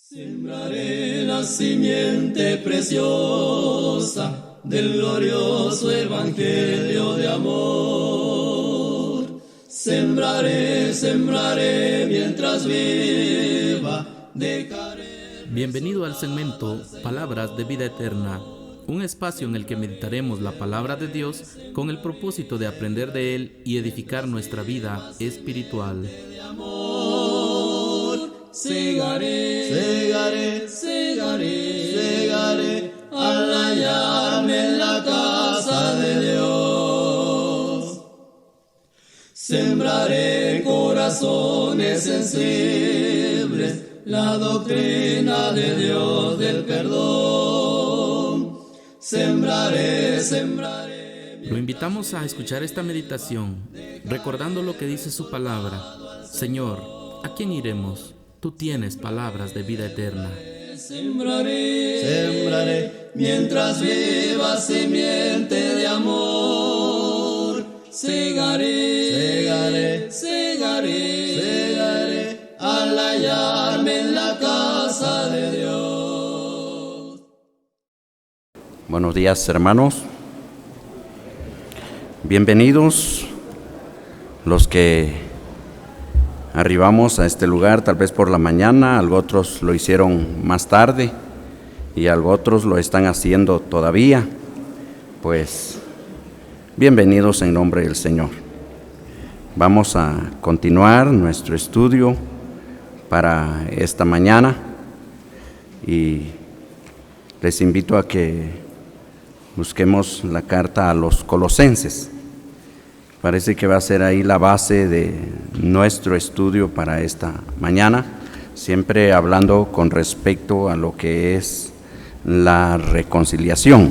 Sembraré la simiente preciosa del glorioso evangelio de amor. Sembraré mientras viva, dejaré. Bienvenido al segmento Palabras de Vida Eterna, un espacio en el que meditaremos la palabra de Dios con el propósito de aprender de Él y edificar nuestra vida espiritual. Segaré al hallarme en la casa de Dios. Sembraré corazones sensibles la doctrina de Dios del perdón. Sembraré. Lo invitamos a escuchar esta meditación, recordando lo que dice su palabra. Señor, ¿a quién iremos? Tú tienes palabras de vida eterna. Sembraré mientras viva simiente de amor. Segaré al hallarme en la casa de Dios. Buenos días, hermanos. Bienvenidos los que arribamos a este lugar tal vez por la mañana, algo otros lo hicieron más tarde y algo otros lo están haciendo todavía. Pues bienvenidos en nombre del Señor. Vamos a continuar nuestro estudio para esta mañana y les invito a que busquemos la carta a los Colosenses. Parece que va a ser ahí la base de nuestro estudio para esta mañana, siempre hablando con respecto a lo que es la reconciliación.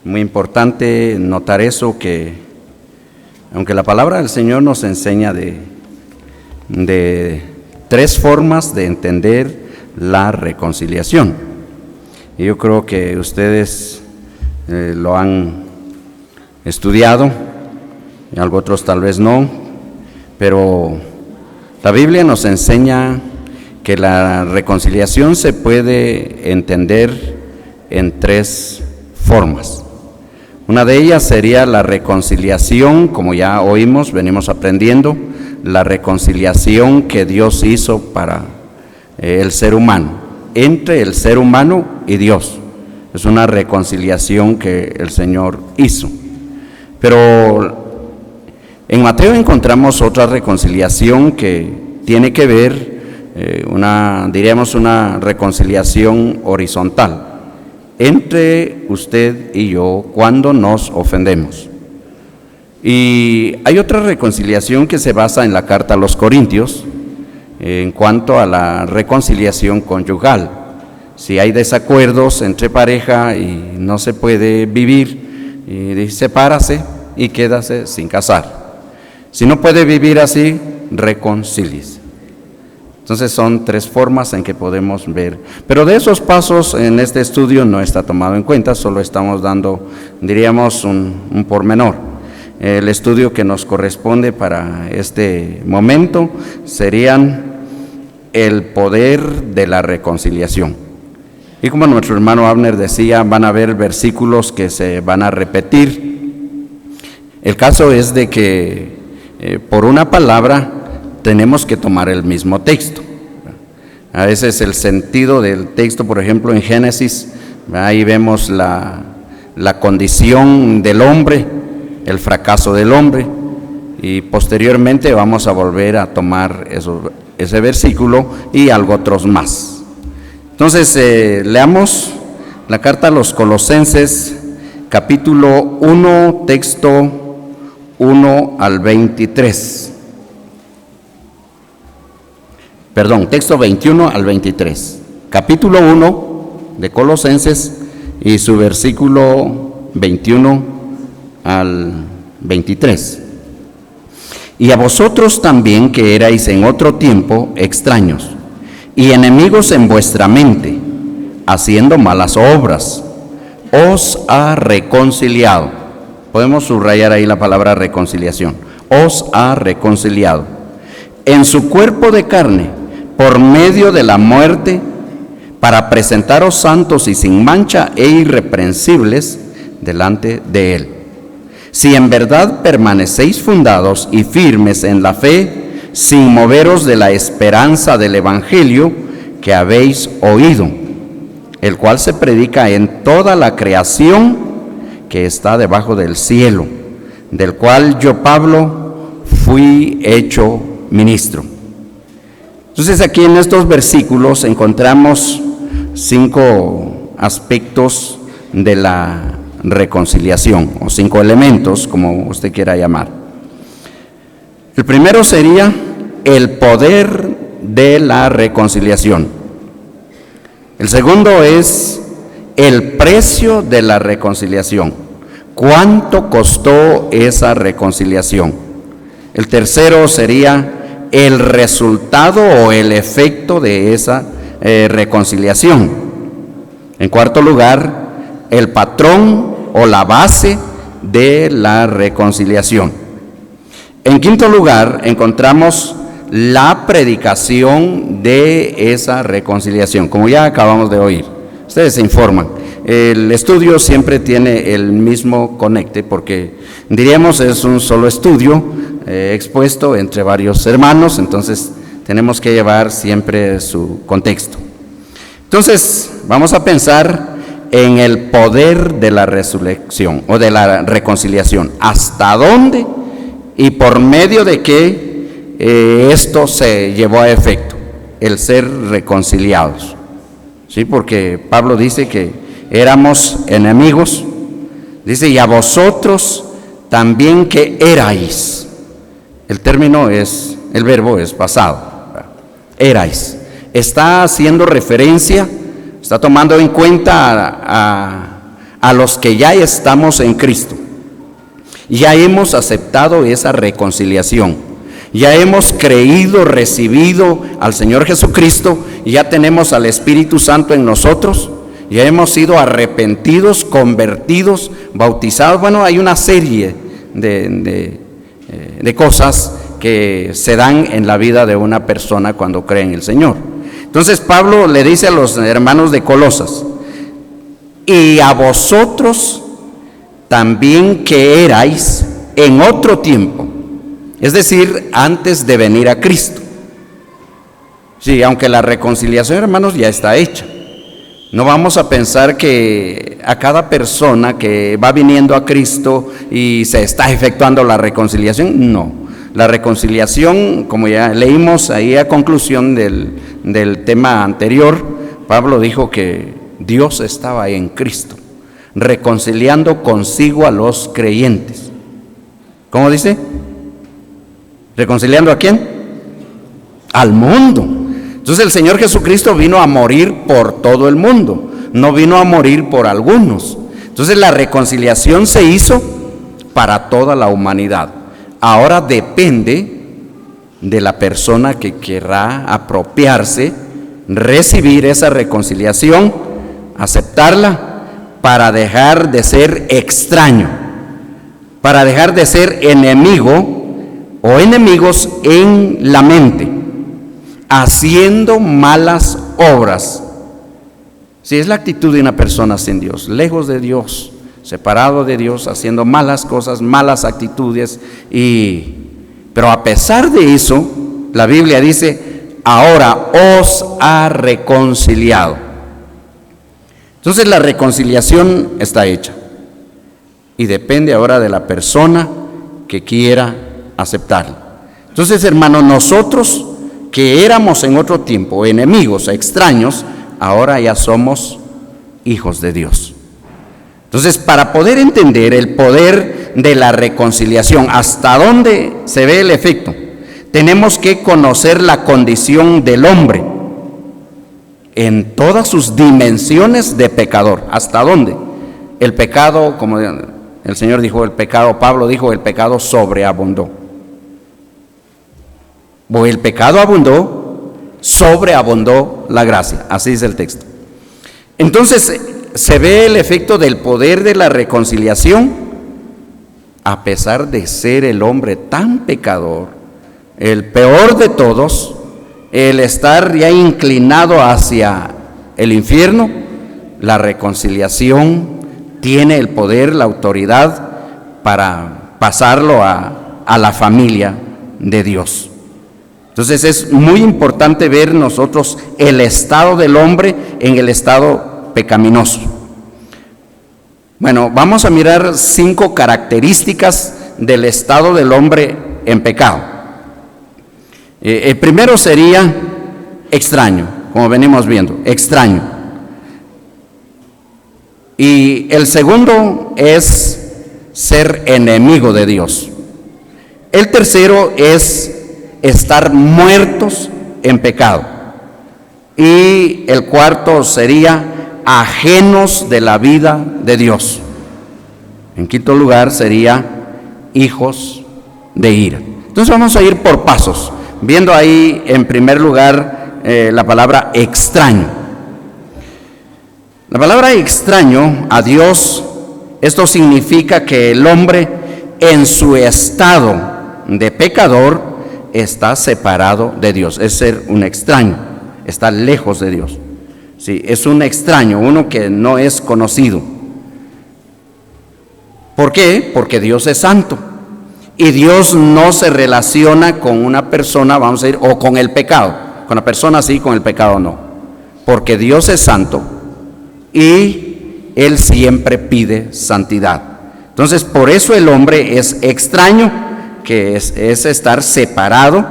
Muy importante notar eso, que aunque la palabra del Señor nos enseña de tres formas de entender la reconciliación, y yo creo que ustedes lo han estudiado, y algo otros tal vez no, pero la Biblia nos enseña que la reconciliación se puede entender en tres formas. Una de ellas sería la reconciliación, como ya oímos, venimos aprendiendo, la reconciliación que Dios hizo para el ser humano, entre el ser humano y Dios. Es una reconciliación que el Señor hizo. Pero en Mateo encontramos otra reconciliación que tiene que ver, una reconciliación horizontal entre usted y yo cuando nos ofendemos. Y hay otra reconciliación que se basa en la carta a los Corintios en cuanto a la reconciliación conyugal. Si hay desacuerdos entre pareja y no se puede vivir, y sepárase y quédase sin casar. Si no puede vivir así, reconcíliese. Entonces son tres formas en que podemos ver. Pero de esos pasos en este estudio no está tomado en cuenta, solo estamos dando, diríamos, un pormenor. El estudio que nos corresponde para este momento serían el poder de la reconciliación. Y como nuestro hermano Abner decía, van a haber versículos que se van a repetir. El caso es de que por una palabra tenemos que tomar el mismo texto. A veces el sentido del texto, por ejemplo en Génesis, ahí vemos la condición del hombre, el fracaso del hombre, y posteriormente vamos a volver a tomar ese versículo y algo otros más. Entonces leamos la carta a los Colosenses, capítulo 1, texto 1 al 23. Texto 21 al 23. Capítulo 1 de Colosenses y su versículo 21 al 23. Y a vosotros también, que erais en otro tiempo extraños y enemigos en vuestra mente, haciendo malas obras, os ha reconciliado. Podemos subrayar ahí la palabra reconciliación. Os ha reconciliado en su cuerpo de carne por medio de la muerte, para presentaros santos y sin mancha e irreprensibles delante de Él. Si en verdad permanecéis fundados y firmes en la fe, sin moveros de la esperanza del Evangelio que habéis oído, el cual se predica en toda la creación que está debajo del cielo, del cual yo, Pablo, fui hecho ministro. Entonces aquí en estos versículos encontramos 5 aspectos de la reconciliación, o 5 elementos, como usted quiera llamar. El primero sería el poder de la reconciliación. El segundo es el precio de la reconciliación. ¿Cuánto costó esa reconciliación? El tercero sería el resultado o el efecto de esa reconciliación. En cuarto lugar, el patrón o la base de la reconciliación. En quinto lugar, encontramos la predicación de esa reconciliación, como ya acabamos de oír. Ustedes se informan. El estudio siempre tiene el mismo conecte, porque diríamos es un solo estudio expuesto entre varios hermanos, entonces tenemos que llevar siempre su contexto. Entonces, vamos a pensar en el poder de la resurrección o de la reconciliación. ¿Hasta dónde y por medio de qué esto se llevó a efecto? El ser reconciliados. ¿Sí? Porque Pablo dice que éramos enemigos. Dice, y a vosotros también que erais. El término es, el verbo es pasado. Erais. Está haciendo referencia, está tomando en cuenta a los que ya estamos en Cristo. Ya hemos aceptado esa reconciliación. Ya hemos creído, recibido al Señor Jesucristo, y ya tenemos al Espíritu Santo en nosotros. Ya hemos sido arrepentidos, convertidos, bautizados. Bueno, hay una serie de cosas que se dan en la vida de una persona cuando cree en el Señor. Entonces Pablo le dice a los hermanos de Colosas, y a vosotros también que erais en otro tiempo, es decir, antes de venir a Cristo. Sí, aunque la reconciliación, hermanos, ya está hecha. No vamos a pensar que a cada persona que va viniendo a Cristo y se está efectuando la reconciliación, no. La reconciliación, como ya leímos ahí a conclusión del tema anterior, Pablo dijo que Dios estaba en Cristo, reconciliando consigo a los creyentes. ¿Cómo dice? ¿Reconciliando a quién? Al mundo. Entonces el Señor Jesucristo vino a morir por todo el mundo, no vino a morir por algunos. Entonces la reconciliación se hizo para toda la humanidad. Ahora depende de la persona que querrá apropiarse, recibir esa reconciliación, aceptarla, para dejar de ser extraño, para dejar de ser enemigo o enemigos en la mente, haciendo malas obras. Si es la actitud de una persona sin Dios, lejos de Dios, separado de Dios, haciendo malas cosas, malas actitudes, pero a pesar de eso, la Biblia dice, ahora os ha reconciliado. Entonces la reconciliación está hecha y depende ahora de la persona que quiera aceptarla. Entonces, hermanos, nosotros que éramos en otro tiempo enemigos, extraños, ahora ya somos hijos de Dios. Entonces, para poder entender el poder de la reconciliación, hasta dónde se ve el efecto, tenemos que conocer la condición del hombre en todas sus dimensiones de pecador. ¿Hasta dónde? El pecado, como el Señor dijo, el pecado, Pablo dijo, el pecado sobreabundó. O el pecado abundó, sobreabundó la gracia. Así dice el texto. Entonces, se ve el efecto del poder de la reconciliación, a pesar de ser el hombre tan pecador, el peor de todos, el estar ya inclinado hacia el infierno, la reconciliación tiene el poder, la autoridad para pasarlo a la familia de Dios. Entonces es muy importante ver nosotros el estado del hombre en el estado pecaminoso. Bueno, vamos a mirar 5 características del estado del hombre en pecado. El primero sería extraño, como venimos viendo, extraño. Y el segundo es ser enemigo de Dios. El tercero es estar muertos en pecado. Y el cuarto sería ajenos de la vida de Dios. En quinto lugar sería hijos de ira. Entonces vamos a ir por pasos, viendo ahí en primer lugar la palabra extraño. La palabra extraño a Dios, esto significa que el hombre en su estado de pecador está separado de Dios, es ser un extraño, está lejos de Dios. Sí, es un extraño, uno que no es conocido. ¿Por qué? Porque Dios es santo y Dios no se relaciona con una persona, vamos a decir, o con el pecado. Con la persona sí, con el pecado no. Porque Dios es santo y Él siempre pide santidad. Entonces, por eso el hombre es extraño, que es estar separado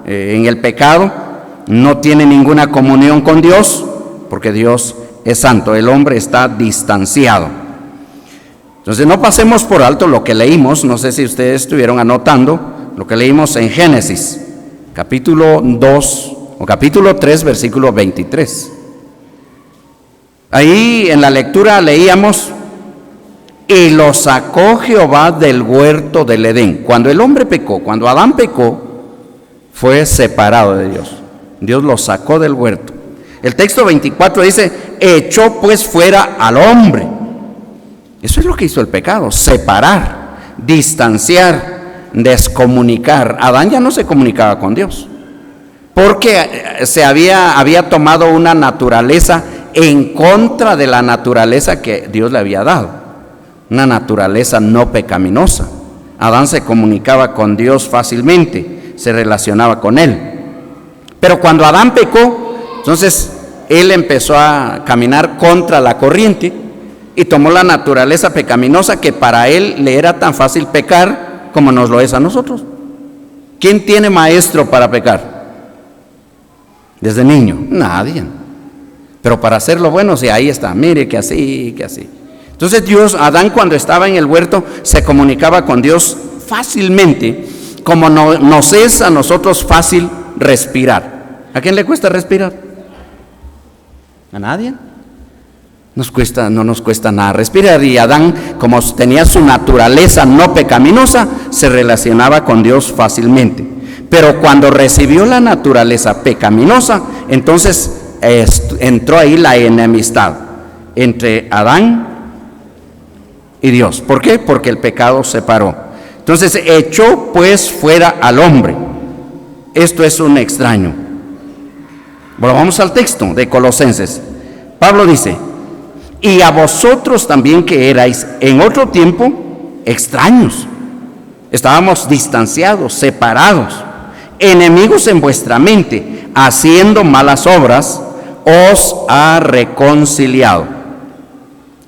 en el pecado, no tiene ninguna comunión con Dios, porque Dios es santo, el hombre está distanciado. Entonces no pasemos por alto lo que leímos, no sé si ustedes estuvieron anotando, lo que leímos en Génesis, capítulo 2 o capítulo 3, versículo 23. Ahí en la lectura leíamos: y lo sacó Jehová del huerto del Edén. Cuando el hombre pecó, cuando Adán pecó, fue separado de Dios. Dios lo sacó del huerto. El texto 24 dice: echó pues fuera al hombre. Eso es lo que hizo el pecado: separar, distanciar, descomunicar. Adán ya no se comunicaba con Dios, porque se había tomado una naturaleza en contra de la naturaleza que Dios le había dado. Una naturaleza no pecaminosa. Adán se comunicaba con Dios fácilmente, se relacionaba con Él. Pero cuando Adán pecó, entonces él empezó a caminar contra la corriente y tomó la naturaleza pecaminosa que para él le era tan fácil pecar como nos lo es a nosotros. ¿Quién tiene maestro para pecar? Desde niño, nadie. Pero para hacerlo bueno, sí, ahí está, mire que así, que así. Entonces Adán cuando estaba en el huerto se comunicaba con Dios fácilmente, como nos es a nosotros fácil respirar. ¿A quién le cuesta respirar? ¿A nadie? No nos cuesta nada respirar. Y Adán, como tenía su naturaleza no pecaminosa, se relacionaba con Dios fácilmente. Pero cuando recibió la naturaleza pecaminosa, entonces entró ahí la enemistad entre Adán y Dios. ¿Por qué? Porque el pecado separó. Entonces echó pues fuera al hombre. Esto es un extraño. Bueno, vamos al texto de Colosenses. Pablo dice: y a vosotros también que erais en otro tiempo extraños, estábamos distanciados, separados, enemigos en vuestra mente, haciendo malas obras, os ha reconciliado.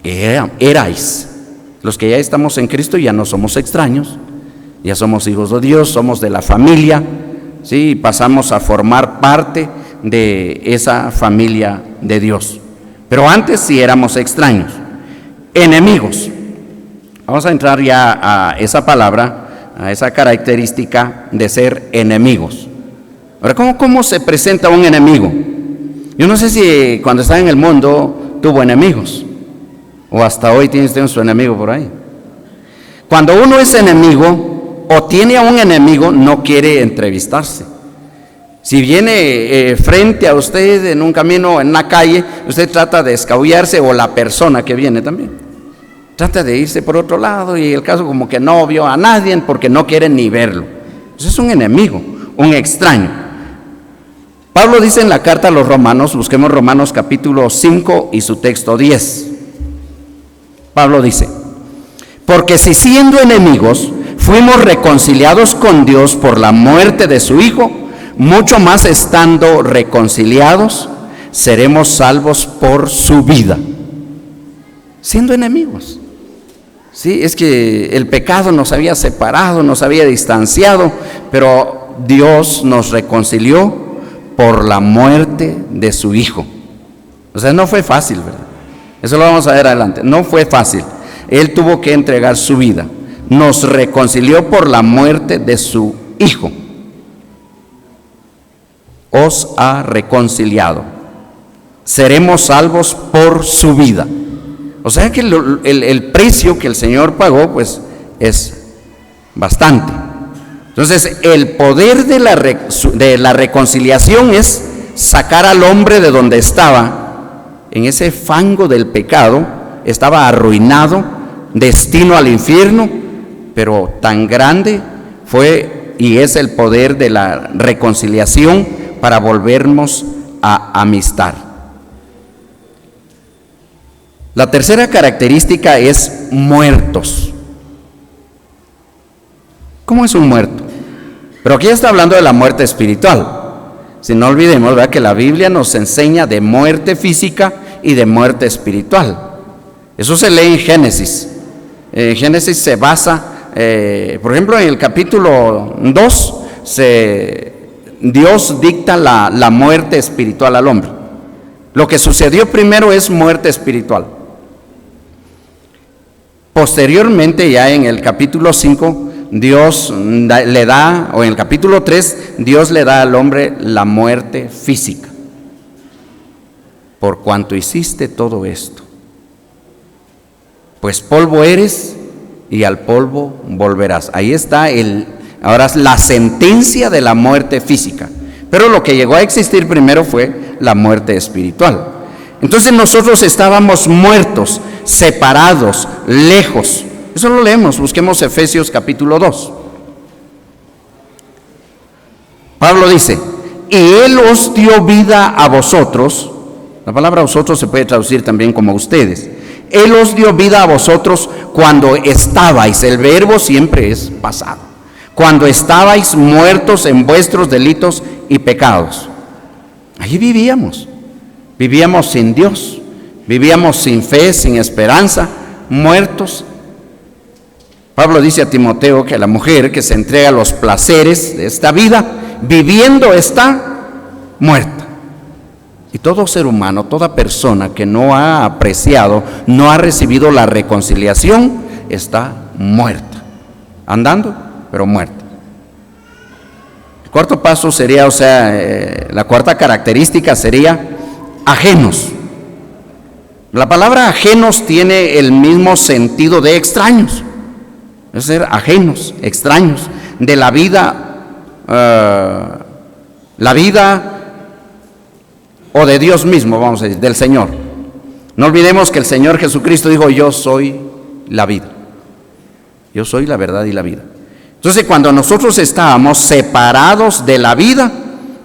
Erais. Los que ya estamos en Cristo ya no somos extraños, ya somos hijos de Dios, somos de la familia, ¿sí? Pasamos a formar parte de esa familia de Dios. Pero antes sí éramos extraños, enemigos. Vamos a entrar ya a esa palabra, a esa característica de ser enemigos. Ahora, ¿cómo se presenta un enemigo? Yo no sé si cuando está en el mundo tuvo enemigos, o hasta hoy tiene usted su enemigo por ahí. Cuando uno es enemigo o tiene a un enemigo, no quiere entrevistarse. Si viene frente a usted en un camino, en una calle, usted trata de escabullarse, o la persona que viene también trata de irse por otro lado, y el caso como que no vio a nadie porque no quiere ni verlo. Eso es un enemigo, un extraño. Pablo dice en la carta a los Romanos, busquemos Romanos capítulo 5 y su texto 10. Pablo dice: porque si siendo enemigos fuimos reconciliados con Dios por la muerte de su Hijo, mucho más estando reconciliados, seremos salvos por su vida. Siendo enemigos. Sí, es que el pecado nos había separado, nos había distanciado, pero Dios nos reconcilió por la muerte de su Hijo. O sea, no fue fácil, ¿verdad? Eso lo vamos a ver adelante. No fue fácil. Él tuvo que entregar su vida. Nos reconcilió por la muerte de su Hijo. Os ha reconciliado. Seremos salvos por su vida. O sea que el precio que el Señor pagó, pues, es bastante. Entonces, el poder de la reconciliación es sacar al hombre de donde estaba, en ese fango del pecado, estaba arruinado, destino al infierno, pero tan grande fue y es el poder de la reconciliación para volvernos a amistad. La tercera característica es muertos. ¿Cómo es un muerto? Pero aquí está hablando de la muerte espiritual. Si no olvidemos, ¿verdad?, que la Biblia nos enseña de muerte física y de muerte espiritual. Eso se lee en Génesis. Génesis se basa, por ejemplo, en el capítulo 2, Dios dicta la muerte espiritual al hombre. Lo que sucedió primero es muerte espiritual. Posteriormente, ya en el capítulo 5, Dios le da, o en el capítulo 3, Dios le da al hombre la muerte física. Por cuanto hiciste todo esto, pues polvo eres y al polvo volverás. Ahí está ahora la sentencia de la muerte física. Pero lo que llegó a existir primero fue la muerte espiritual. Entonces nosotros estábamos muertos, separados, lejos. Eso lo leemos, busquemos Efesios capítulo 2. Pablo dice: y Él os dio vida a vosotros. La palabra vosotros se puede traducir también como ustedes. Él os dio vida a vosotros cuando estabais, el verbo siempre es pasado, cuando estabais muertos en vuestros delitos y pecados. Allí vivíamos sin Dios, vivíamos sin fe, sin esperanza, muertos. Pablo dice a Timoteo que la mujer que se entrega a los placeres de esta vida, viviendo está muerta. Y todo ser humano, toda persona que no ha apreciado, no ha recibido la reconciliación, está muerta, andando, pero muerta. El cuarto paso sería, la cuarta característica sería ajenos. La palabra ajenos tiene el mismo sentido de extraños. Es ser ajenos, extraños, de la vida o de Dios mismo, vamos a decir, del Señor. No olvidemos que el Señor Jesucristo dijo: yo soy la vida, yo soy la verdad y la vida. Entonces, cuando nosotros estábamos separados de la vida,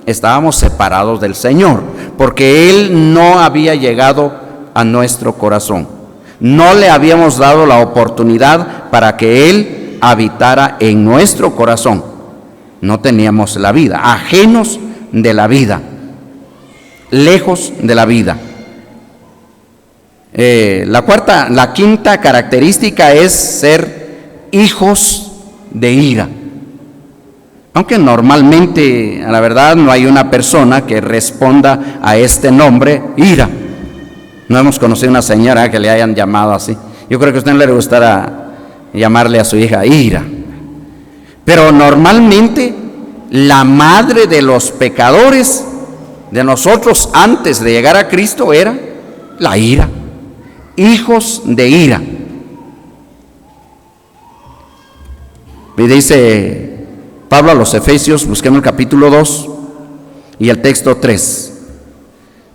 estábamos separados del Señor, porque Él no había llegado a nuestro corazón. No le habíamos dado la oportunidad para que Él habitara en nuestro corazón. No teníamos la vida, ajenos de la vida, lejos de la vida. La quinta característica es ser hijos de ira. Aunque normalmente, a la verdad, no hay una persona que responda a este nombre, ira. No hemos conocido una señora que le hayan llamado así. Yo creo que a usted no le gustará llamarle a su hija ira. Pero normalmente la madre de los pecadores, de nosotros antes de llegar a Cristo, era la ira. Hijos de ira. Y dice Pablo a los Efesios, busquemos el capítulo 2 y el texto 3.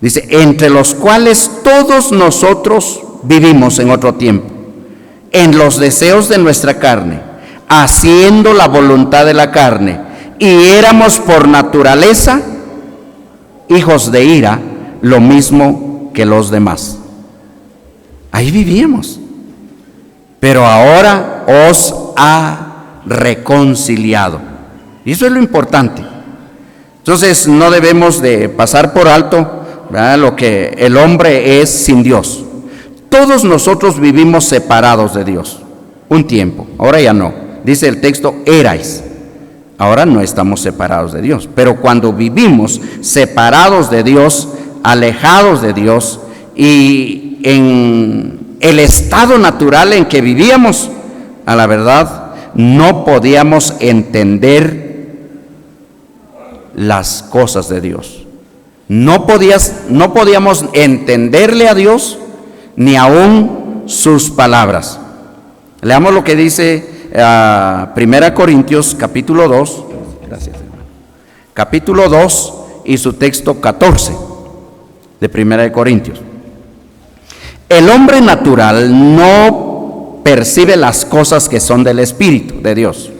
Dice: entre los cuales todos nosotros vivimos en otro tiempo, en los deseos de nuestra carne, haciendo la voluntad de la carne, y éramos por naturaleza hijos de ira, lo mismo que los demás. Ahí vivíamos. Pero ahora os ha reconciliado. Y eso es lo importante. Entonces no debemos de pasar por alto, ¿verdad?, lo que el hombre es sin Dios. Todos nosotros vivimos separados de Dios un tiempo, ahora ya no. Dice el texto, erais. Ahora no estamos separados de Dios, pero cuando vivimos separados de Dios, alejados de Dios, y en el estado natural en que vivíamos, a la verdad, no podíamos entender las cosas de Dios. No podíamos entenderle a Dios, ni aún sus palabras. Leamos lo que dice 1 Corintios capítulo 2, gracias, hermano. Capítulo 2 y su texto 14 de 1 Corintios. El hombre natural no percibe las cosas que son del Espíritu de Dios,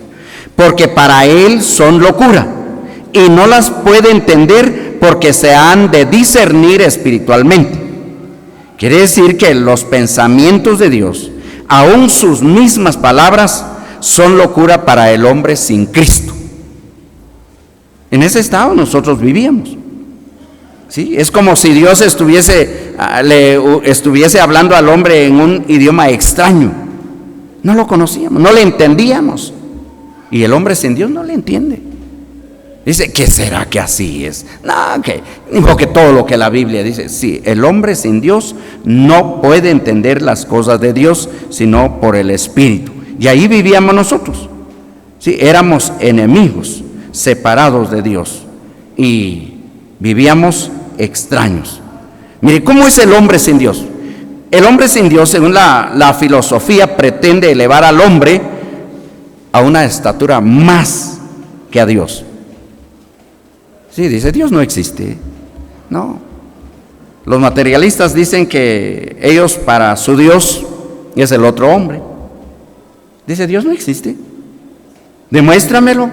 porque para él son locura, y no las puede entender porque se han de discernir espiritualmente. Quiere decir que los pensamientos de Dios, aún sus mismas palabras, son locura para el hombre sin Cristo. En ese estado nosotros vivíamos. ¿Sí? Es como si Dios estuviese hablando al hombre en un idioma extraño. No lo conocíamos, no le entendíamos. Y el hombre sin Dios no le entiende. Dice, ¿qué será que así es? No, porque todo lo que la Biblia dice, sí, el hombre sin Dios no puede entender las cosas de Dios, sino por el Espíritu. Y ahí vivíamos nosotros. Sí, éramos enemigos, separados de Dios, y vivíamos extraños. Mire, ¿cómo es el hombre sin Dios? El hombre sin Dios, según la filosofía, pretende elevar al hombre a una estatura más que a Dios. Sí, dice, Dios no existe. No. Los materialistas dicen que ellos, para su Dios, es el otro hombre. Dice, Dios no existe. Demuéstramelo.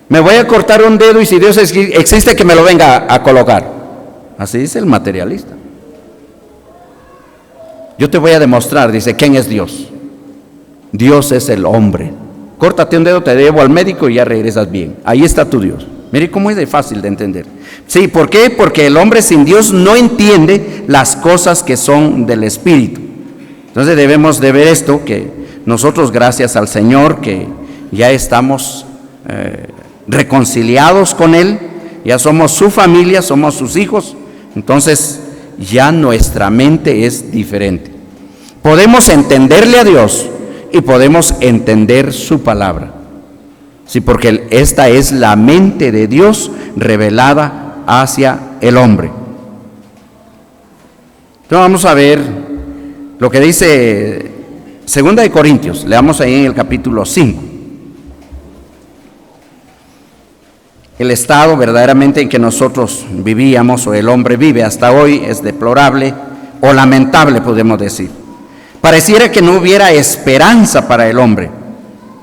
Me voy a cortar un dedo y si Dios existe, que me lo venga a colocar. Así dice el materialista. Yo te voy a demostrar, dice, ¿quién es Dios? Dios es el hombre. Córtate un dedo, te llevo al médico y ya regresas bien. Ahí está tu Dios. Mire cómo es de fácil de entender. Sí, ¿por qué? Porque el hombre sin Dios no entiende las cosas que son del Espíritu. Entonces debemos de ver esto, que nosotros, gracias al Señor, que ya estamos reconciliados con Él, ya somos su familia, somos sus hijos, entonces ya nuestra mente es diferente. Podemos entenderle a Dios y podemos entender su palabra. Sí, porque esta es la mente de Dios revelada hacia el hombre. Entonces vamos a ver lo que dice 2 Corintios, leamos ahí en el capítulo 5. El estado verdaderamente en que nosotros vivíamos, o el hombre vive hasta hoy, es deplorable o lamentable, podemos decir. Pareciera que no hubiera esperanza para el hombre.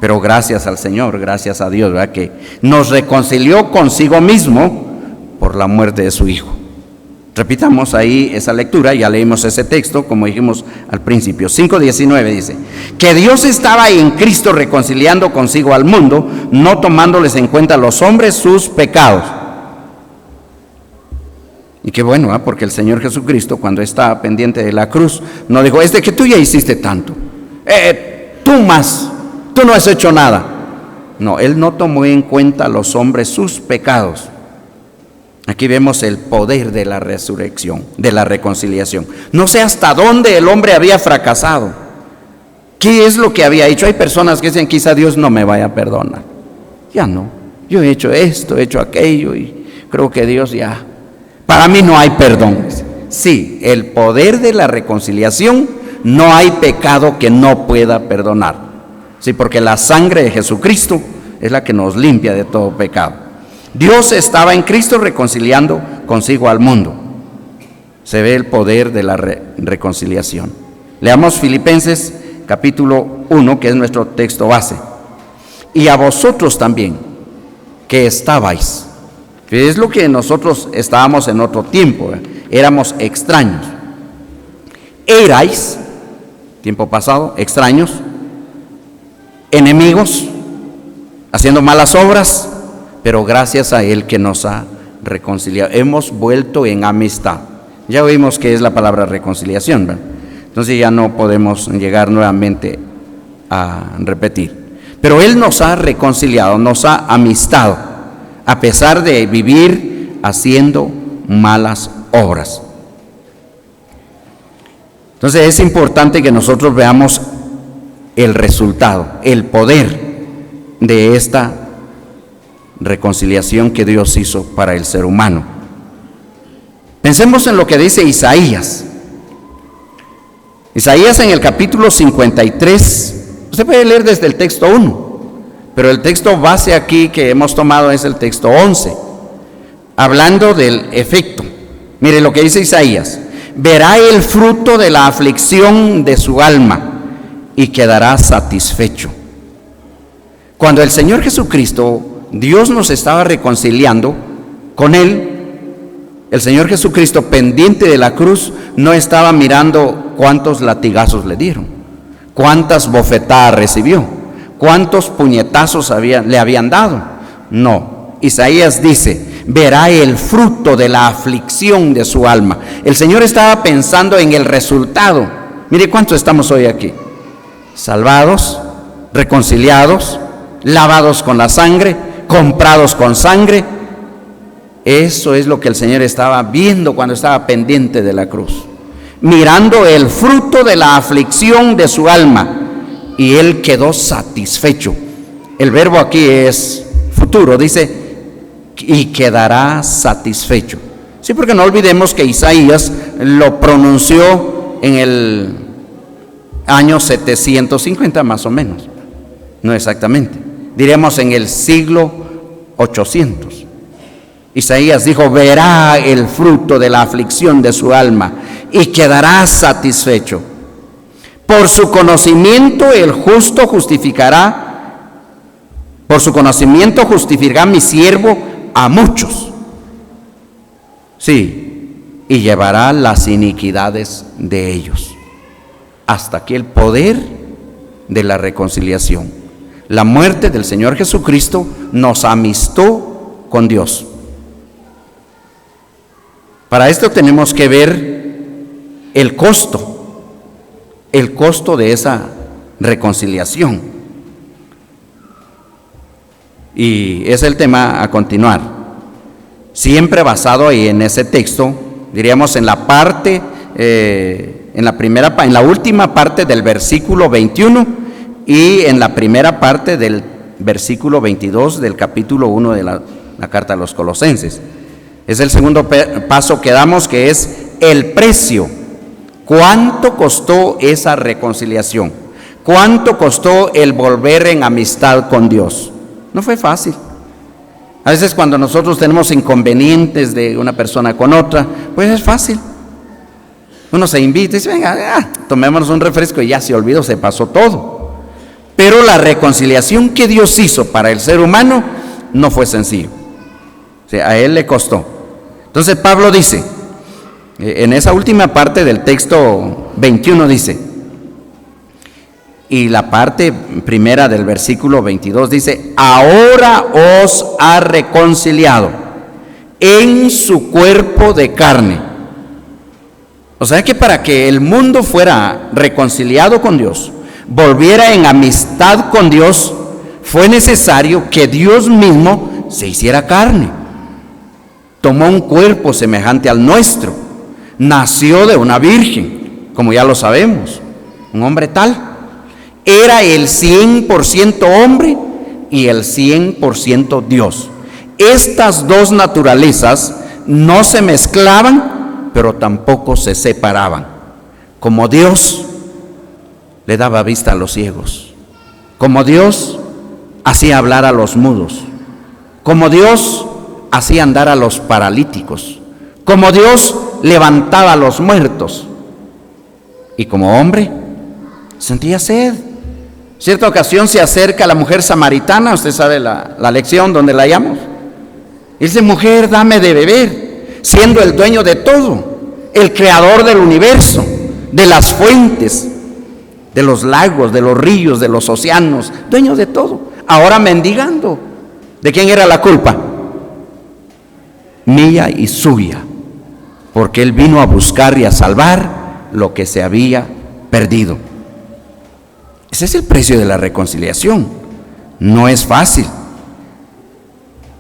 Pero gracias al Señor, gracias a Dios, ¿verdad?, que nos reconcilió consigo mismo por la muerte de su Hijo. Repitamos ahí esa lectura, ya leímos ese texto, como dijimos al principio. 5:19 dice, que Dios estaba en Cristo reconciliando consigo al mundo, no tomándoles en cuenta a los hombres sus pecados. Y qué bueno, ¿eh? Porque el Señor Jesucristo, cuando estaba pendiente de la cruz, no dijo, es de que tú ya hiciste tanto, tú no has hecho nada. No, Él no tomó en cuenta a los hombres sus pecados. Aquí vemos el poder de la resurrección, de la reconciliación. No sé hasta dónde el hombre había fracasado. ¿Qué es lo que había hecho? Hay personas que dicen, quizá Dios no me vaya a perdonar. Ya no, yo he hecho esto, he hecho aquello y creo que Dios ya, para mí no hay perdón. Sí, el poder de la reconciliación, no hay pecado que no pueda perdonar. Sí, porque la sangre de Jesucristo es la que nos limpia de todo pecado. Dios estaba en Cristo reconciliando consigo al mundo. Se ve el poder de la reconciliación. Leamos Filipenses capítulo 1, que es nuestro texto base. Y a vosotros también, que estabais que es lo que nosotros estábamos en otro tiempo, éramos extraños. Erais, tiempo pasado, extraños, enemigos, haciendo malas obras, pero gracias a Él que nos ha reconciliado, hemos vuelto en amistad. Ya oímos que es la palabra reconciliación, ¿verdad? Entonces ya no podemos llegar nuevamente a repetir. Pero Él nos ha reconciliado, nos ha amistado, a pesar de vivir haciendo malas obras. Entonces es importante que nosotros veamos el resultado, el poder de esta reconciliación que Dios hizo para el ser humano. Pensemos en lo que dice Isaías. Isaías en el capítulo 53, usted puede leer desde el texto 1, pero el texto base aquí que hemos tomado es el texto 11, hablando del efecto. Mire lo que dice Isaías: verá el fruto de la aflicción de su alma y quedará satisfecho. Cuando el Señor Jesucristo, Dios nos estaba reconciliando con Él, el Señor Jesucristo, pendiente de la cruz, no estaba mirando cuántos latigazos le dieron, cuántas bofetadas recibió, cuántos puñetazos le habían dado. No, Isaías dice: verá el fruto de la aflicción de su alma. El Señor estaba pensando en el resultado. Mire cuántos estamos hoy aquí: salvados, reconciliados, lavados con la sangre, comprados con sangre. Eso es lo que el Señor estaba viendo cuando estaba pendiente de la cruz, mirando el fruto de la aflicción de su alma, y Él quedó satisfecho. El verbo aquí es futuro, dice: y quedará satisfecho. Sí, porque no olvidemos que Isaías lo pronunció en el año 750 más o menos, no exactamente, diremos en el siglo 800. Isaías dijo: verá el fruto de la aflicción de su alma y quedará satisfecho. Por su conocimiento el justo justificará, por su conocimiento justificará mi siervo a muchos. Sí, y llevará las iniquidades de ellos. Hasta aquí el poder de la reconciliación. La muerte del Señor Jesucristo nos amistó con Dios. Para esto tenemos que ver el costo de esa reconciliación. Y es el tema a continuar, siempre basado ahí en ese texto, diríamos en la parte, en la última parte del versículo 21 y en la primera parte del versículo 22 del capítulo 1 de la carta a los Colosenses. Es el segundo paso que damos, que es el precio. ¿Cuánto costó esa reconciliación? ¿Cuánto costó el volver en amistad con Dios? No fue fácil. A veces cuando nosotros tenemos inconvenientes de una persona con otra, pues es fácil. Uno se invita y dice: venga, tomémonos un refresco, y ya se olvidó, se pasó todo. Pero la reconciliación que Dios hizo para el ser humano no fue sencillo. O sea, a Él le costó. Entonces Pablo dice, en esa última parte del texto 21 dice, y la parte primera del versículo 22 dice: ahora os ha reconciliado en su cuerpo de carne. O sea que para que el mundo fuera reconciliado con Dios, volviera en amistad con Dios, fue necesario que Dios mismo se hiciera carne. Tomó un cuerpo semejante al nuestro, nació de una virgen, como ya lo sabemos, un hombre tal. Era el 100% hombre y el 100% Dios. Estas dos naturalezas no se mezclaban, pero tampoco se separaban. Como Dios le daba vista a los ciegos, como Dios hacía hablar a los mudos, como Dios hacía andar a los paralíticos, como Dios levantaba a los muertos, y como hombre sentía sed. Cierta ocasión se acerca la mujer samaritana, usted sabe la lección donde la hallamos, Dice, mujer, dame de beber, siendo el dueño de todo, el creador del universo, de las fuentes, de los lagos, de los ríos, de los océanos, dueño de todo. Ahora mendigando. ¿De quién era la culpa? Mía y suya, porque Él vino a buscar y a salvar lo que se había perdido. Ese es el precio de la reconciliación. No es fácil.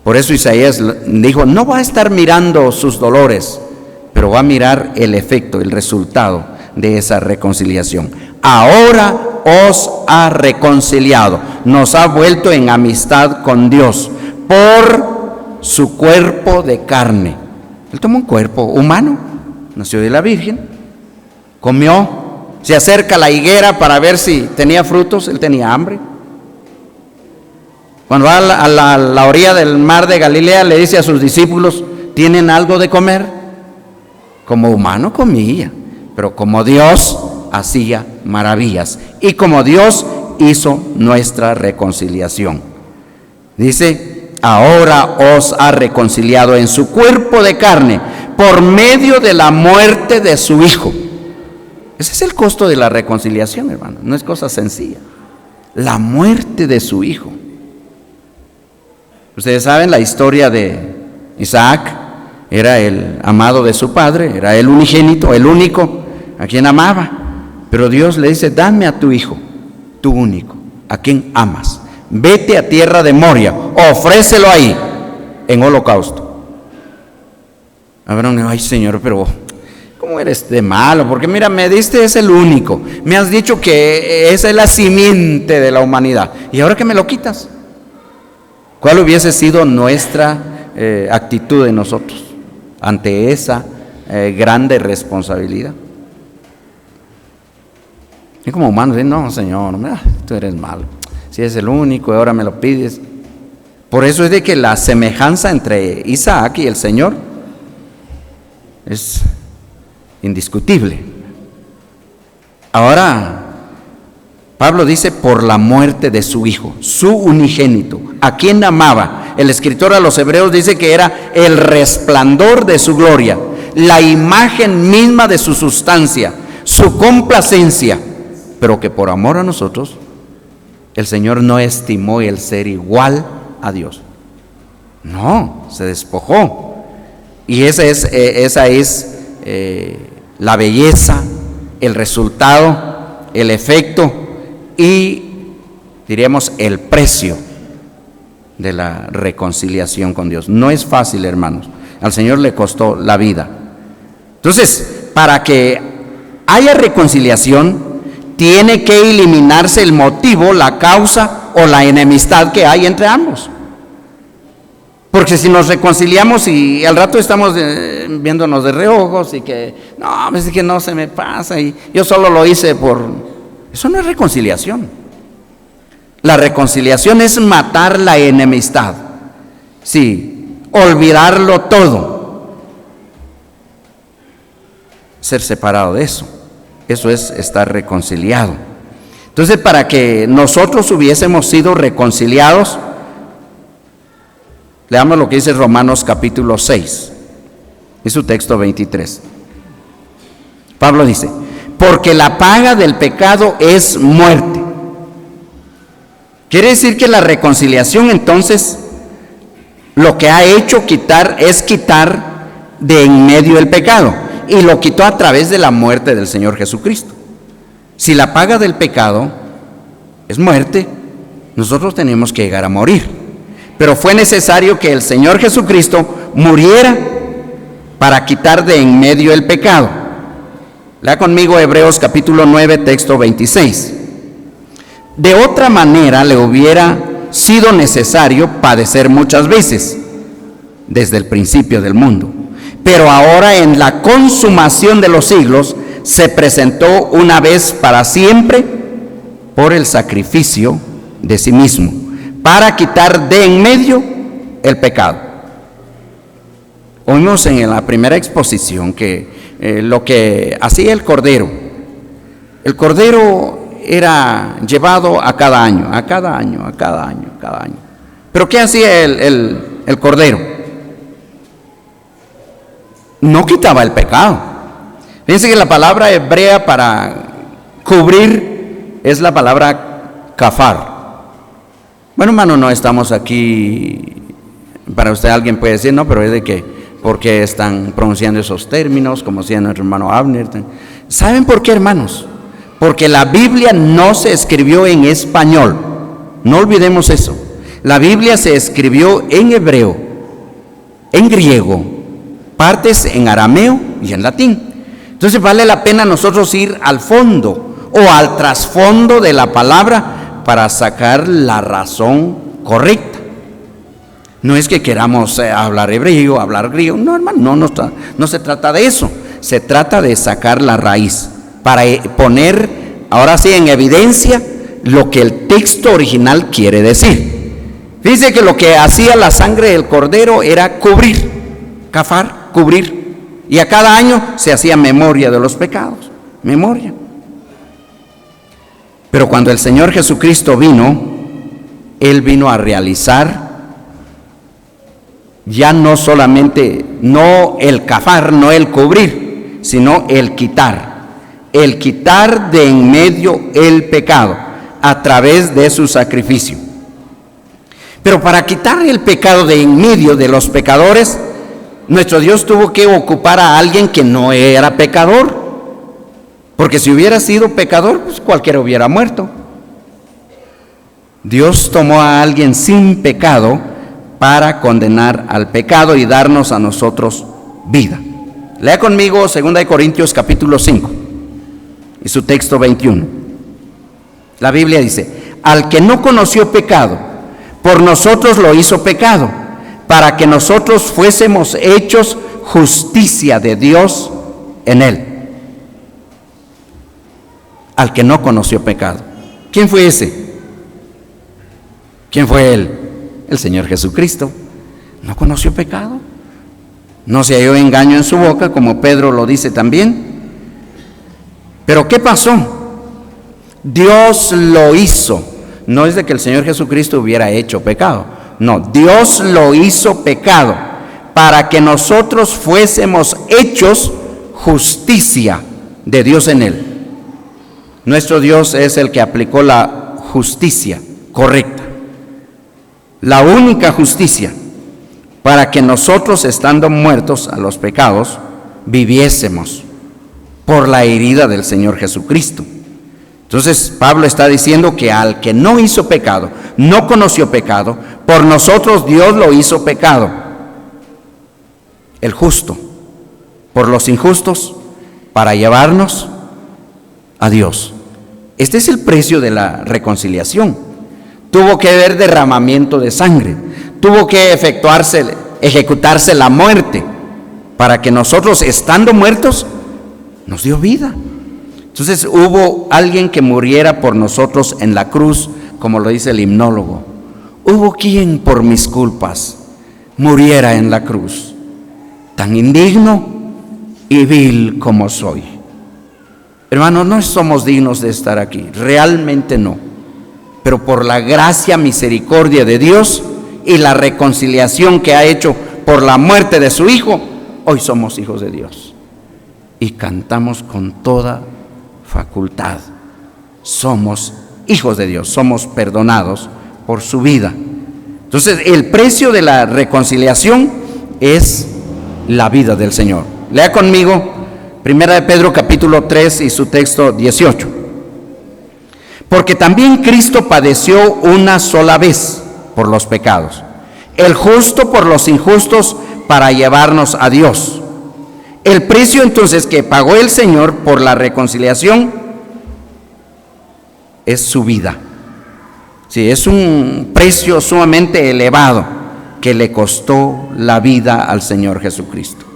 Por eso Isaías dijo, no va a estar mirando sus dolores, pero va a mirar el efecto, el resultado de esa reconciliación. Ahora os ha reconciliado, nos ha vuelto en amistad con Dios por su cuerpo de carne. Él tomó un cuerpo humano, nació de la Virgen, comió, se acerca a la higuera para ver si tenía frutos, él tenía hambre. Cuando va a la orilla del mar de Galilea, le dice a sus discípulos, ¿tienen algo de comer? Como humano comía, pero como Dios hacía maravillas, y como Dios hizo nuestra reconciliación. Dice, ahora os ha reconciliado en su cuerpo de carne, por medio de la muerte de su Hijo. Ese es el costo de la reconciliación, hermano, no es cosa sencilla. La muerte de su Hijo. Ustedes saben la historia de Isaac. Era el amado de su padre, era el unigénito, el único a quien amaba. Pero Dios le dice, dame a tu hijo, tu único, a quien amas. Vete a tierra de Moria, ofrécelo ahí, en holocausto. Abraham, ay Señor, pero ¿cómo eres de malo? Porque mira, me diste es el único. Me has dicho que esa es la simiente de la humanidad. ¿Y ahora que me lo quitas? ¿Cuál hubiese sido nuestra actitud de nosotros ante esa grande responsabilidad? Y como humanos, no Señor, tú eres malo, si eres el único y ahora me lo pides. Por eso es de que la semejanza entre Isaac y el Señor es indiscutible. Ahora Pablo dice, por la muerte de su Hijo, su unigénito, a quien amaba. El escritor a los Hebreos dice que era el resplandor de su gloria, la imagen misma de su sustancia, su complacencia, pero que por amor a nosotros, el Señor no estimó el ser igual a Dios. No, se despojó. Y esa es la belleza, el resultado, el efecto y, diríamos, el precio de la reconciliación con Dios. No es fácil, hermanos. Al Señor le costó la vida. Entonces, para que haya reconciliación, tiene que eliminarse el motivo, la causa o la enemistad que hay entre ambos. Porque si nos reconciliamos y al rato estamos viéndonos de reojos y que, no, es que no se me pasa y yo solo lo hice por... Eso no es reconciliación. La reconciliación es matar la enemistad. Sí, olvidarlo todo. Ser separado de eso. Eso es estar reconciliado. Entonces, para que nosotros hubiésemos sido reconciliados, leamos lo que dice Romanos capítulo 6, es su texto 23. Pablo dice, porque la paga del pecado es muerte. Quiere decir que la reconciliación entonces lo que ha hecho es quitar de en medio el pecado, y lo quitó a través de la muerte del Señor Jesucristo. Si la paga del pecado es muerte, nosotros tenemos que llegar a morir. Pero fue necesario que el Señor Jesucristo muriera para quitar de en medio el pecado. Lea conmigo Hebreos capítulo 9, texto 26. De otra manera le hubiera sido necesario padecer muchas veces, desde el principio del mundo. Pero ahora en la consumación de los siglos se presentó una vez para siempre por el sacrificio de sí mismo, para quitar de en medio el pecado. Oímos en la primera exposición que lo que hacía el Cordero era llevado a cada año. ¿Pero qué hacía el Cordero? no quitaba el pecado. Fíjense que la palabra hebrea para cubrir es la palabra kafar. Bueno, hermano, no estamos aquí, para usted alguien puede decir, no, pero es de que, ¿por qué están pronunciando esos términos, como decía nuestro hermano Abner? ¿Saben por qué, hermanos? Porque la Biblia no se escribió en español, no olvidemos eso. La Biblia se escribió en hebreo, en griego, partes en arameo y en latín. Entonces vale la pena nosotros ir al fondo o al trasfondo de la palabra para sacar la razón correcta. No es que queramos hablar hebreo, hablar griego, no, hermano, no se trata de eso. Se trata de sacar la raíz para poner ahora sí en evidencia lo que el texto original quiere decir. Dice que lo que hacía la sangre del cordero era cubrir, kafar, cubrir, y a cada año se hacía memoria de los pecados, memoria. Pero cuando el Señor Jesucristo vino, Él vino a realizar ya no solamente, no el kafar, no el cubrir, sino el quitar de en medio el pecado a través de su sacrificio. Pero para quitar el pecado de en medio de los pecadores, nuestro Dios tuvo que ocupar a alguien que no era pecador, porque si hubiera sido pecador, pues cualquiera hubiera muerto. Dios tomó a alguien sin pecado para condenar al pecado y darnos a nosotros vida. Lea conmigo 2 Corintios capítulo 5 y su texto 21. La Biblia dice: al que no conoció pecado, por nosotros lo hizo pecado, para que nosotros fuésemos hechos justicia de Dios en él. Al que no conoció pecado. ¿Quién fue ese? ¿Quién fue él? El Señor Jesucristo. No conoció pecado, no se halló engaño en su boca, como Pedro lo dice también. Pero ¿qué pasó? Dios lo hizo. No es de que el Señor Jesucristo hubiera hecho pecado, no, Dios lo hizo pecado para que nosotros fuésemos hechos justicia de Dios en él. Nuestro Dios es el que aplicó la justicia correcta, la única justicia, para que nosotros, estando muertos a los pecados, viviésemos por la herida del Señor Jesucristo. Entonces Pablo está diciendo que al que no hizo pecado, no conoció pecado, por nosotros Dios lo hizo pecado, el justo, por los injustos, para llevarnos a Dios. Este es el precio de la reconciliación. Tuvo que haber derramamiento de sangre, tuvo que ejecutarse la muerte, para que nosotros, estando muertos, nos dio vida. Entonces hubo alguien que muriera por nosotros en la cruz, como lo dice el himnólogo. Hubo quien por mis culpas muriera en la cruz, tan indigno y vil como soy. Hermanos, no somos dignos de estar aquí, realmente no. Pero por la gracia, misericordia de Dios y la reconciliación que ha hecho por la muerte de su Hijo, hoy somos hijos de Dios. Y cantamos con toda facultad. Somos hijos de Dios, somos perdonados por su vida. Entonces el precio de la reconciliación es la vida del Señor. Lea conmigo 1 Pedro capítulo 3 y su texto 18. Porque también Cristo padeció una sola vez por los pecados, el justo por los injustos, para llevarnos a Dios. El precio entonces que pagó el Señor por la reconciliación es su vida. Sí, es un precio sumamente elevado que le costó la vida al Señor Jesucristo.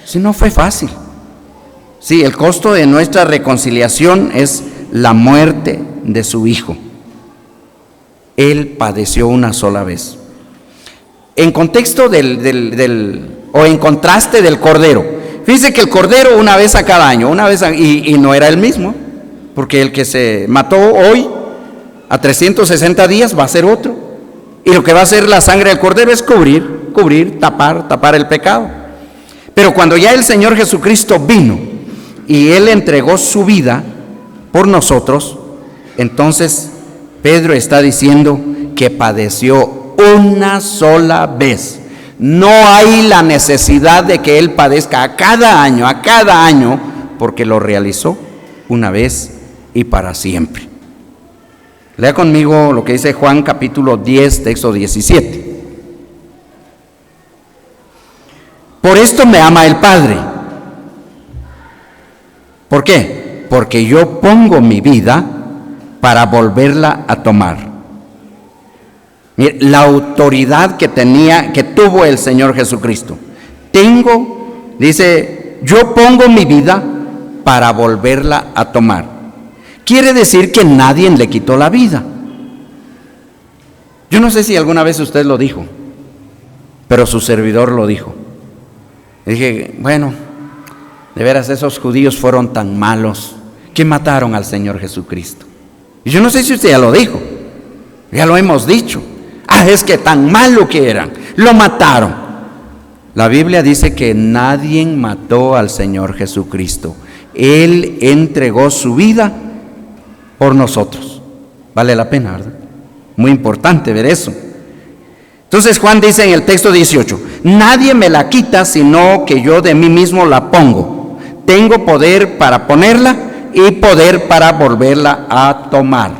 Si no fue fácil. Sí, el costo de nuestra reconciliación es la muerte de su Hijo. Él padeció una sola vez. En contexto o en contraste del Cordero. Fíjense que el Cordero una vez a cada año, y no era el mismo, porque el que se mató hoy, a 360 días va a ser otro. Y lo que va a hacer la sangre del Cordero es cubrir, tapar el pecado. Pero cuando ya el Señor Jesucristo vino y Él entregó su vida por nosotros, entonces Pedro está diciendo que padeció una sola vez. No hay la necesidad de que Él padezca a cada año, porque lo realizó una vez y para siempre. Lea conmigo lo que dice Juan capítulo 10, texto 17. Por esto me ama el Padre. ¿Por qué? Porque yo pongo mi vida para volverla a tomar. Mire, la autoridad que tuvo el Señor Jesucristo. Dice, yo pongo mi vida para volverla a tomar. Quiere decir que nadie le quitó la vida. Yo no sé si alguna vez usted lo dijo, pero su servidor lo dijo. Y dije, bueno, de veras esos judíos fueron tan malos que mataron al Señor Jesucristo. Y yo no sé si usted ya lo dijo, ya lo hemos dicho. Es que tan malo que eran, lo mataron. La Biblia dice que nadie mató al Señor Jesucristo. Él entregó su vida por nosotros. Vale la pena, ¿verdad? Muy importante ver eso. Entonces Juan dice en el texto 18, nadie me la quita sino que yo de mí mismo la pongo. Tengo poder para ponerla y poder para volverla a tomar.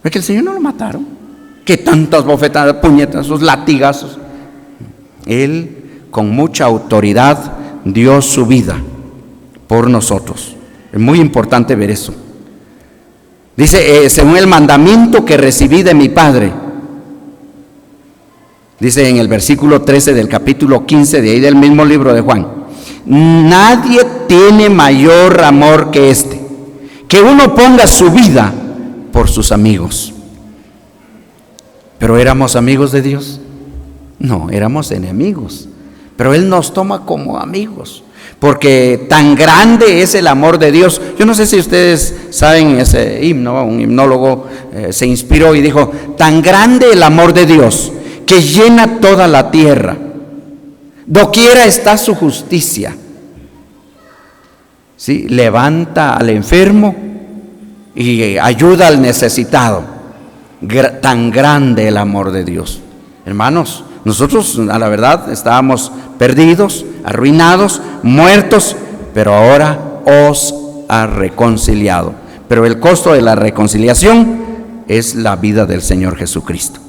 ¿Es que el Señor no lo mataron? Que tantas bofetadas, puñetazos, latigazos. Él con mucha autoridad dio su vida por nosotros. Es muy importante ver eso. Dice, según el mandamiento que recibí de mi Padre. Dice en el versículo 13 del capítulo 15 de ahí del mismo libro de Juan, nadie tiene mayor amor que este, que uno ponga su vida por sus amigos. ¿Pero éramos amigos de Dios? No, éramos enemigos, pero Él nos toma como amigos, porque tan grande es el amor de Dios. Yo no sé si ustedes saben ese himno, un himnólogo se inspiró y dijo, tan grande el amor de Dios, que llena toda la tierra, doquiera está su justicia. ¿Sí? Levanta al enfermo y ayuda al necesitado. Tan grande el amor de Dios. Hermanos, nosotros a la verdad estábamos perdidos, arruinados, muertos, pero ahora os ha reconciliado. Pero el costo de la reconciliación es la vida del Señor Jesucristo.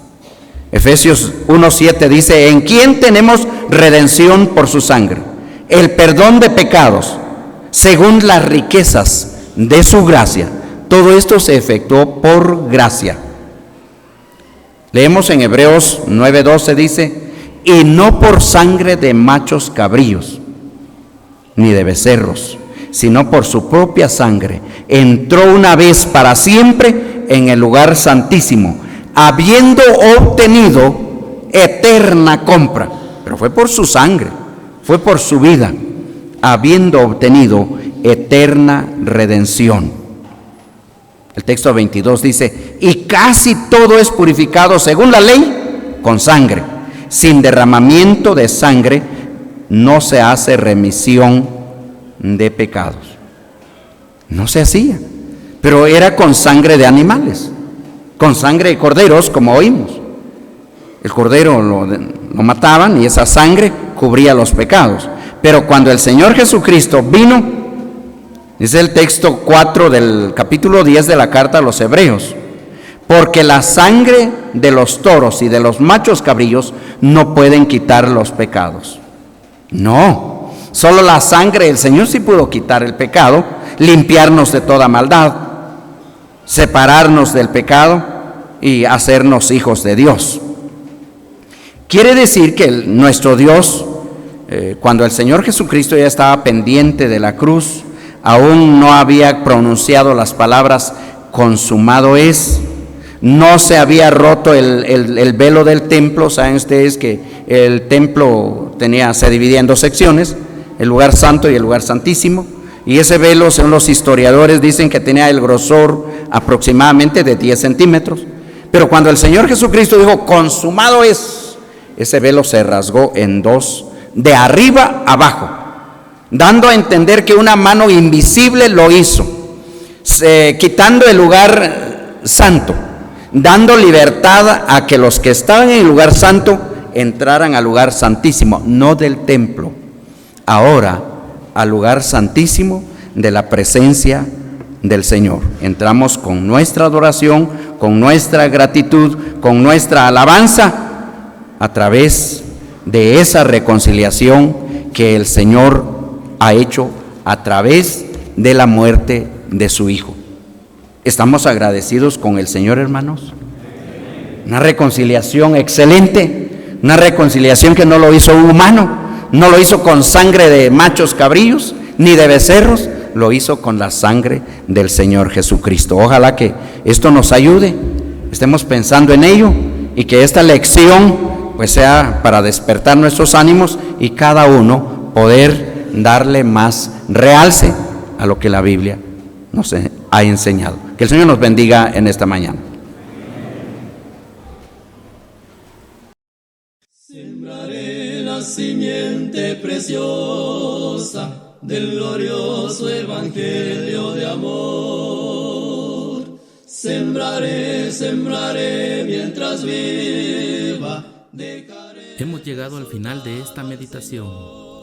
Efesios 1:7 dice, en quien tenemos redención por su sangre, el perdón de pecados, según las riquezas de su gracia. Todo esto se efectuó por gracia. Leemos en Hebreos 9:12, dice, y no por sangre de machos cabríos, ni de becerros, sino por su propia sangre, entró una vez para siempre en el lugar santísimo, habiendo obtenido eterna compra. Pero fue por su sangre, fue por su vida, habiendo obtenido eterna redención. El texto 22 dice, y casi todo es purificado según la ley con sangre. Sin derramamiento de sangre no se hace remisión de pecados. No se hacía, pero era con sangre de animales, con sangre de corderos, como oímos. El cordero lo mataban y esa sangre cubría los pecados. Pero cuando el Señor Jesucristo vino, dice el texto 4 del capítulo 10 de la carta a los Hebreos, porque la sangre de los toros y de los machos cabrillos no pueden quitar los pecados. No, solo la sangre del Señor sí pudo quitar el pecado, limpiarnos de toda maldad, separarnos del pecado y hacernos hijos de Dios. Quiere decir que nuestro Dios, cuando el Señor Jesucristo ya estaba pendiente de la cruz, aún no había pronunciado las palabras consumado es, no se había roto el velo del templo. Saben ustedes que el templo se dividía en dos secciones, el lugar santo y el lugar santísimo, y ese velo, según los historiadores, dicen que tenía el grosor aproximadamente de 10 centímetros, pero cuando el Señor Jesucristo dijo consumado es, ese velo se rasgó en dos de arriba abajo, dando a entender que una mano invisible lo hizo, quitando el lugar santo, dando libertad a que los que estaban en el lugar santo entraran al lugar santísimo, no del templo, ahora al lugar santísimo de la presencia del Señor. Entramos con nuestra adoración, con nuestra gratitud, con nuestra alabanza, a través de esa reconciliación que el Señor ha hecho a través de la muerte de su Hijo. ¿Estamos agradecidos con el Señor, hermanos? Una reconciliación excelente, una reconciliación que no lo hizo un humano, no lo hizo con sangre de machos cabríos ni de becerros, lo hizo con la sangre del Señor Jesucristo. Ojalá que esto nos ayude, estemos pensando en ello, y que esta lección pues sea para despertar nuestros ánimos y cada uno poder darle más realce a lo que la Biblia nos ha enseñado. Que el Señor nos bendiga en esta mañana. Sembraré la simiente preciosa del glorioso evangelio de amor. Sembraré, sembraré mientras viva. Hemos llegado al final de esta meditación,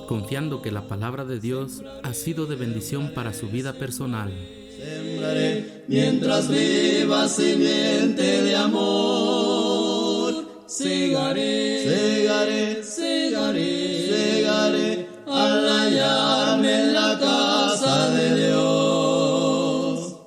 confiando que la palabra de Dios ha sido de bendición para su vida personal. Sembraré mientras viva simiente de amor. Segaré, segaré, segaré, segaré al hallarme en la casa de Dios.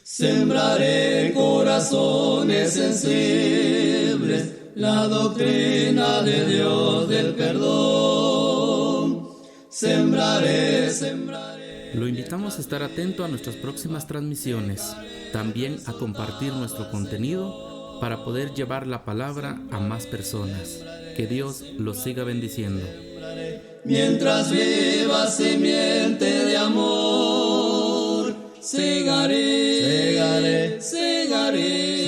Sembraré corazones sensibles la doctrina de Dios del perdón. Sembraré, sembraré. Lo invitamos a estar atento a nuestras próximas transmisiones, también a compartir nuestro contenido para poder llevar la palabra a más personas. Que Dios los siga bendiciendo. Mientras viva simiente de amor, segaré, segaré, segaré,